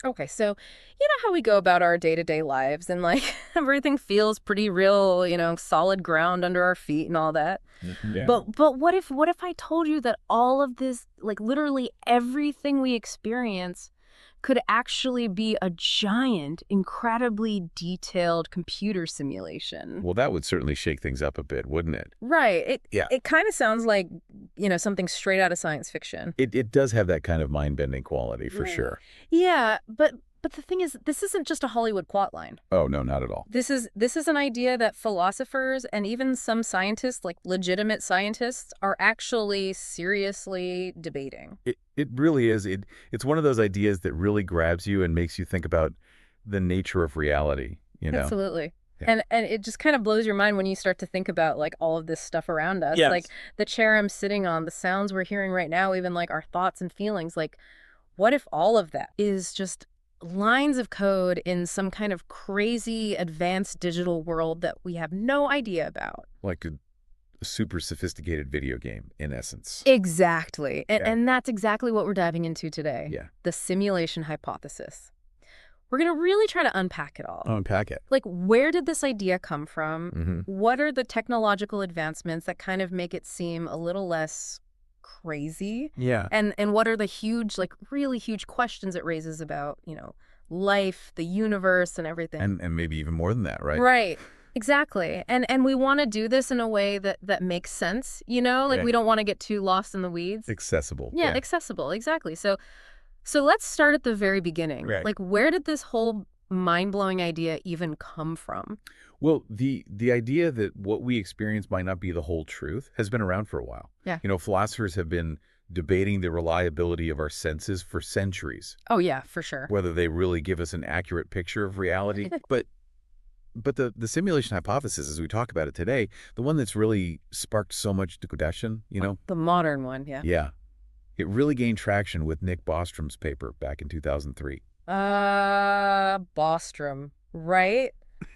Okay, so you know how we go about our day-to-day lives and like everything feels pretty real, solid ground under our feet and all that. Yeah. But what if I told you that all of this, like literally everything we experience could actually be a giant, incredibly detailed computer simulation? Well, that would certainly shake things up a bit, wouldn't it? Right. It Yeah. it kind of sounds like, something straight out of science fiction. It does have that kind of mind-bending quality for Right. sure. Yeah, but the thing is, this isn't just a Hollywood plotline. Oh, no, not at all. This is an idea that philosophers and even some scientists, like legitimate scientists, are actually seriously debating. It really is. It's one of those ideas that really grabs you and makes you think about the nature of reality, you know? Absolutely. Yeah. And it just kind of blows your mind when you start to think about like all of this stuff around us. Yes. Like the chair I'm sitting on, the sounds we're hearing right now, even like our thoughts and feelings. Like, what if all of that is just lines of code in some kind of crazy advanced digital world that we have no idea about? Like a super sophisticated video game, in essence. Exactly. And, Yeah. and that's exactly what we're diving into today. Yeah. The simulation hypothesis. We're going to really try to unpack it all. Unpack it. Like, where did this idea come from? Mm-hmm. What are the technological advancements that kind of make it seem a little less crazy? Yeah. And what are the huge, like really huge questions it raises about, life, the universe, and everything? And maybe even more than that, right? Right. Exactly. And we want to do this in a way that makes sense, Like Yeah. we don't want to get too lost in the weeds. Accessible. Yeah, accessible. Exactly. So let's start at the very beginning. Right. Like, where did this whole mind-blowing idea even come from? Well, the idea that what we experience might not be the whole truth has been around for a while. Yeah. Philosophers have been debating the reliability of our senses for centuries, Oh, yeah, for sure. whether they really give us an accurate picture of reality. But the simulation hypothesis, as we talk about it today, the one that's really sparked so much discussion, The modern one, yeah. yeah, it really gained traction with Nick Bostrom's paper back in 2003. Bostrom, right?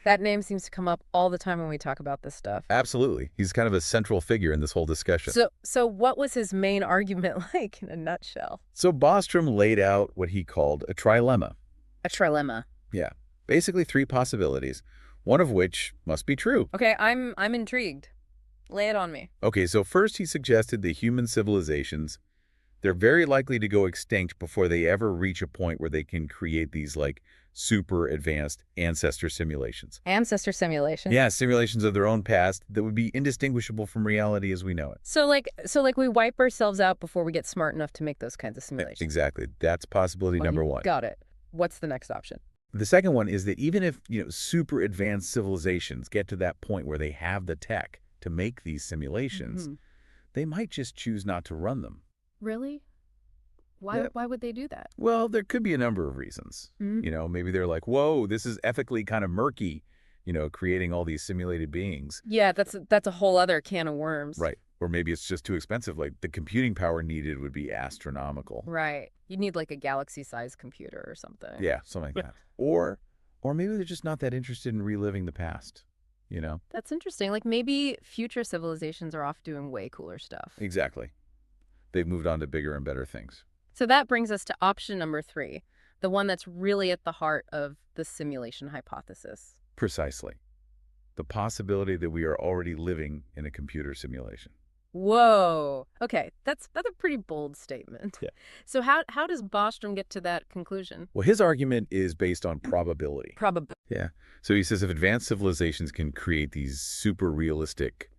That name seems to come up all the time when we talk about this stuff. Absolutely. He's kind of a central figure in this whole discussion. So what was his main argument like in a nutshell? So Bostrom laid out what he called a trilemma. A trilemma. Yeah, basically three possibilities, one of which must be true. Okay, I'm intrigued. Lay it on me. Okay, so first he suggested that human civilizations, they're very likely to go extinct before they ever reach a point where they can create these like super advanced ancestor simulations. Ancestor simulation. Yeah, simulations of their own past that would be indistinguishable from reality as we know it. So like we wipe ourselves out before we get smart enough to make those kinds of simulations. Exactly. That's possibility Well, number you one. Got it. What's the next option? The second one is that even if, super advanced civilizations get to that point where they have the tech to make these simulations, they might just choose not to run them. Really? Yeah. Why would they do that? Well, there could be a number of reasons. Maybe they're like, whoa, this is ethically kind of murky, creating all these simulated beings. Yeah, that's a whole other can of worms. Right. Or maybe it's just too expensive. Like the computing power needed would be astronomical. Right. You need like a galaxy-sized computer or something. Yeah, something like that. Or maybe they're just not that interested in reliving the past, That's interesting. Like maybe future civilizations are off doing way cooler stuff. Exactly. They've moved on to bigger and better things. So that brings us to option number 3, the one that's really at the heart of the simulation hypothesis. Precisely. The possibility that we are already living in a computer simulation. Whoa. Okay, that's a pretty bold statement. Yeah. So how does Bostrom get to that conclusion? Well, his argument is based on probability. Probability. Yeah. So he says if advanced civilizations can create these super realistic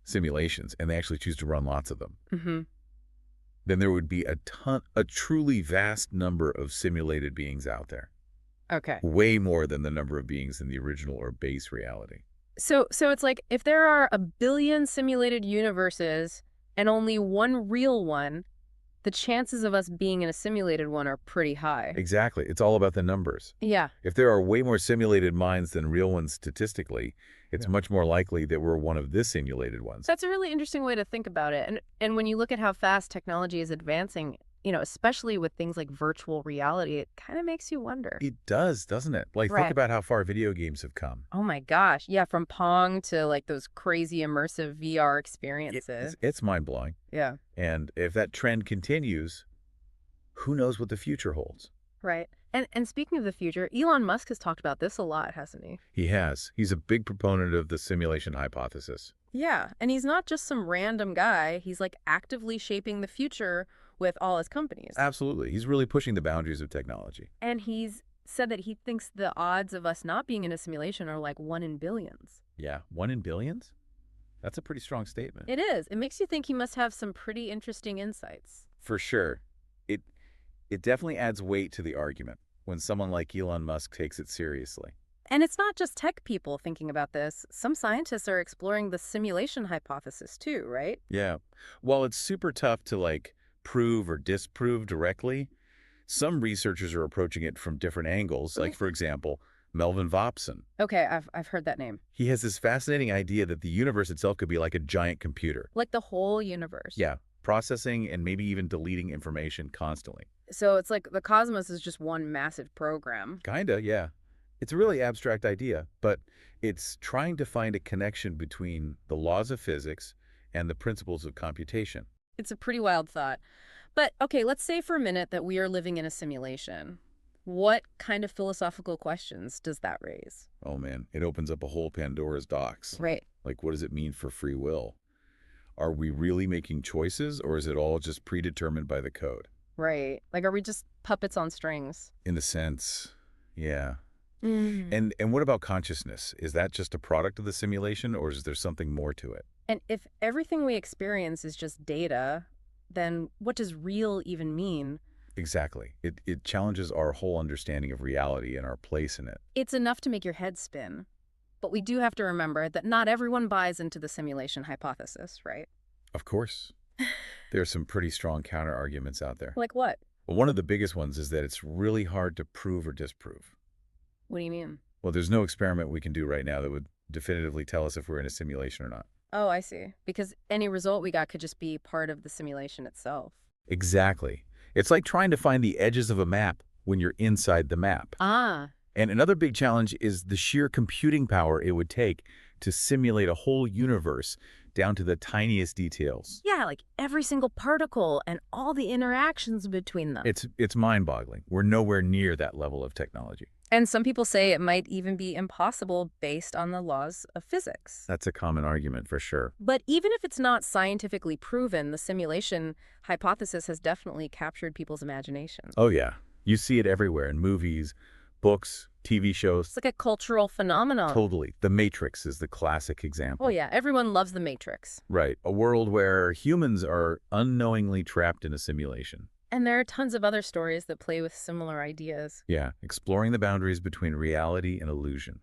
simulations, and they actually choose to run lots of them, then there would be a truly vast number of simulated beings out there. Okay. Way more than the number of beings in the original or base reality. So it's like if there are a billion simulated universes and only one real one, the chances of us being in a simulated one are pretty high. Exactly. It's all about the numbers. Yeah. If there are way more simulated minds than real ones statistically, it's much more likely that we're one of the simulated ones. That's a really interesting way to think about it. And when you look at how fast technology is advancing, especially with things like virtual reality, it kind of makes you wonder. It does, doesn't it? Like, Right. think about how far video games have come. Oh my gosh. Yeah, from Pong to like those crazy immersive VR experiences. It's mind-blowing. Yeah. And if that trend continues, who knows what the future holds? Right. And speaking of the future, Elon Musk has talked about this a lot, hasn't he? He has. He's a big proponent of the simulation hypothesis. Yeah, and he's not just some random guy. He's like actively shaping the future with all his companies. Absolutely. He's really pushing the boundaries of technology. And he's said that he thinks the odds of us not being in a simulation are like 1 in billions. Yeah, 1 in billions? That's a pretty strong statement. It is. It makes you think he must have some pretty interesting insights. For sure. It it definitely adds weight to the argument when someone like Elon Musk takes it seriously. And it's not just tech people thinking about this. Some scientists are exploring the simulation hypothesis too, right? Yeah. While it's super tough to prove or disprove directly, some researchers are approaching it from different angles. Like, for example, Melvin Vopson. Okay, I've heard that name. He has this fascinating idea that the universe itself could be like a giant computer. Like the whole universe. Yeah, processing and maybe even deleting information constantly. So it's like the cosmos is just one massive program. Kinda, yeah. It's a really abstract idea, but it's trying to find a connection between the laws of physics and the principles of computation. It's a pretty wild thought. But okay, let's say for a minute that we are living in a simulation. What kind of philosophical questions does that raise? Oh man, it opens up a whole Pandora's box. Right. Like, what does it mean for free will? Are we really making choices, or is it all just predetermined by the code? Right. Like, are we just puppets on strings? In a sense, yeah. Mm. And what about consciousness? Is that just a product of the simulation, or is there something more to it? And if everything we experience is just data, then what does real even mean? Exactly. It challenges our whole understanding of reality and our place in it. It's enough to make your head spin. But we do have to remember that not everyone buys into the simulation hypothesis, right? Of course. There are some pretty strong counter-arguments out there. Like what? Well, one of the biggest ones is that it's really hard to prove or disprove. What do you mean? Well, there's no experiment we can do right now that would definitively tell us if we're in a simulation or not. Oh, I see. Because any result we got could just be part of the simulation itself. Exactly. It's like trying to find the edges of a map when you're inside the map. Ah. And another big challenge is the sheer computing power it would take to simulate a whole universe down to the tiniest details. Yeah, like every single particle and all the interactions between them. It's mind-boggling. We're nowhere near that level of technology. And some people say it might even be impossible based on the laws of physics. That's a common argument for sure. But even if it's not scientifically proven, the simulation hypothesis has definitely captured people's imagination. Oh yeah. You see it everywhere in movies, books, TV shows. It's like a cultural phenomenon. Totally. The Matrix is the classic example. Oh yeah, everyone loves the Matrix. Right. A world where humans are unknowingly trapped in a simulation. And there are tons of other stories that play with similar ideas. Yeah, exploring the boundaries between reality and illusion.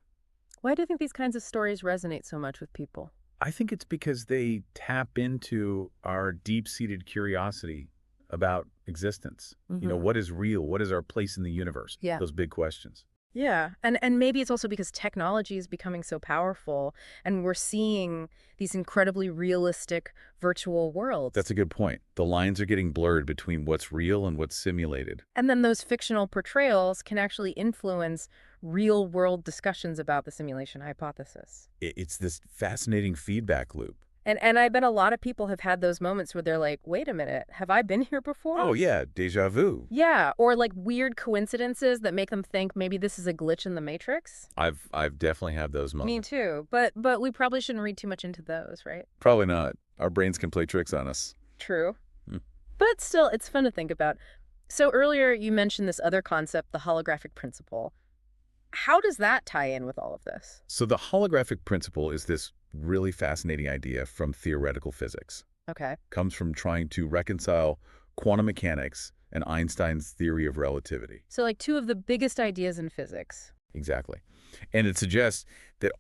Why do you think these kinds of stories resonate so much with people? I think it's because they tap into our deep-seated curiosity about existence. You know, what is real? What is our place in the universe? Yeah. Those big questions. Yeah, and maybe it's also because technology is becoming so powerful and we're seeing these incredibly realistic virtual worlds. That's a good point. The lines are getting blurred between what's real and what's simulated. And then those fictional portrayals can actually influence real-world discussions about the simulation hypothesis. It's this fascinating feedback loop. And I bet a lot of people have had those moments where they're like, wait a minute, have I been here before? Oh, yeah, déjà vu. Yeah, or like weird coincidences that make them think maybe this is a glitch in the Matrix. I've definitely had those Me moments. too, but we probably shouldn't read too much into those, right? Probably not. Our brains can play tricks on us. True. Hmm. But still, it's fun to think about. So earlier you mentioned this other concept, the holographic principle. How does that tie in with all of this? So the holographic principle is this really fascinating idea from theoretical physics. Okay. Comes from trying to reconcile quantum mechanics and Einstein's theory of relativity. So like two of the biggest ideas in physics. Exactly. And it suggests that